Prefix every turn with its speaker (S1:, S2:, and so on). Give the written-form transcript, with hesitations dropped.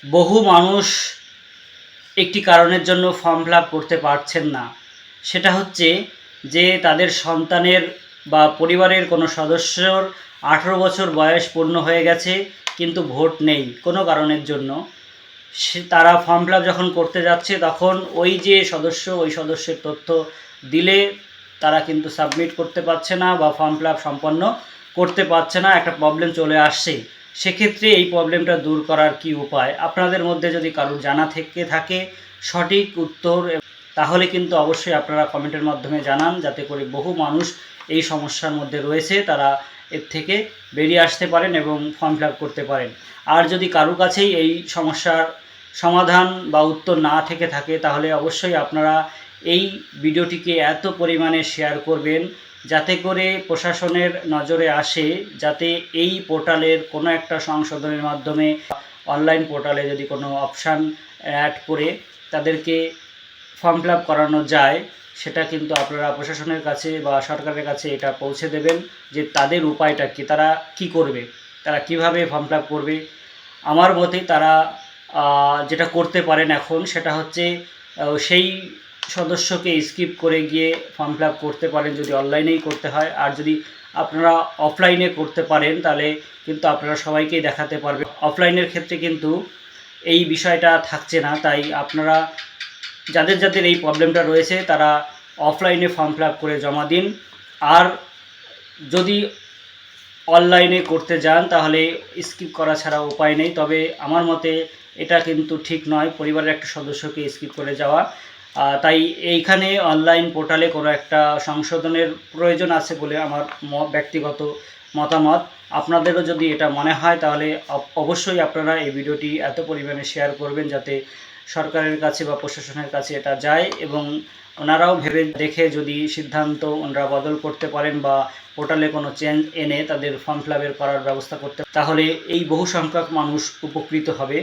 S1: বহু মানুষ একটি কারণের জন্য ফর্ম ফিল আপ করতে পারছেন না। সেটা হচ্ছে যে তাদের সন্তানের বা পরিবারের কোনো সদস্যর 18 বছর বয়স পূর্ণ হয়ে গেছে, কিন্তু ভোট নেই কোনো কারণের জন্য। তারা ফর্ম ফিল আপ যখন করতে যাচ্ছে তখন ওই যে সদস্য, ওই সদস্যের তথ্য দিলে তারা কিন্তু সাবমিট করতে পারছে না বা ফর্ম ফিল আপ সম্পন্ন করতে পারছে না, একটা প্রবলেম চলে আসছে। সেক্ষেত্রে এই প্রবলেমটা দূর করার কি উপায়? আপনাদের মধ্যে যদি কারোর জানা থেকে থাকে সঠিক উত্তর, তাহলে কিন্তু অবশ্যই আপনারা কমেন্টের মাধ্যমে জানান, যাতে করে বহু মানুষ এই সমস্যার মধ্যে রয়েছে তারা এর থেকে বেরিয়ে আসতে পারেন এবং ফর্ম ফিল আপ করতে পারেন। আর যদি কারোর কাছেই এই সমস্যার সমাধান বা উত্তর না থেকে থাকে, তাহলে অবশ্যই আপনারা এই ভিডিওটিকে এত পরিমাণে শেয়ার করবেন যাতে করে প্রশাসনের নজরে আসে, যাতে এই পোর্টালের কোনো একটা সংশোধনের মাধ্যমে অনলাইন পোর্টালে যদি কোনো অপশান অ্যাড করে তাদেরকে ফর্ম ফিল আপ করানো যায়, সেটা কিন্তু আপনারা প্রশাসনের কাছে বা সরকারের কাছে এটা পৌঁছে দেবেন যে তাদের উপায়টা কী, তারা কি করবে, তারা কিভাবে ফর্ম ফিল আপ করবে। আমার মতে তারা যেটা করতে পারেন এখন, সেটা হচ্ছে সেই সদস্যকে স্কিপ করে গিয়ে ফর্ম ফিল আপ করতে পারেন যদি অনলাইনেই করতে হয়। আর যদি আপনারা অফলাইনে করতে পারেন তাহলে কিন্তু আপনারা সবাইকেই দেখাতে পারবেন। অফলাইনের ক্ষেত্রে কিন্তু এই বিষয়টা থাকছে না, তাই আপনারা যাদের যাদের এই প্রবলেমটা রয়েছে তারা অফলাইনে ফর্ম ফিল আপ করে জমা দিন। আর যদি অনলাইনে করতে যান তাহলে স্কিপ করা ছাড়া উপায় নেই। তবে আমার মতে এটা কিন্তু ঠিক নয় পরিবারের একটা সদস্যকে স্কিপ করে যাওয়া। তাই এইখানে অনলাইন পোর্টালে কোনো একটা সংশোধনের প্রয়োজন আছে বলে আমার ব্যক্তিগত মতামত। আপনাদেরও যদি এটা মনে হয় তাহলে অবশ্যই আপনারা এই ভিডিওটি এত পরিমাণে শেয়ার করবেন যাতে সরকারের কাছে বা প্রশাসনের কাছে এটা যায় এবং ওনারাও ভেবে দেখে যদি সিদ্ধান্ত ওনারা বদল করতে পারেন বা পোর্টালে কোনো চেঞ্জ এনে তাদের ফর্ম ফিল আপের করার ব্যবস্থা করতে, তাহলে এই বহু সংখ্যক মানুষ উপকৃত হবে।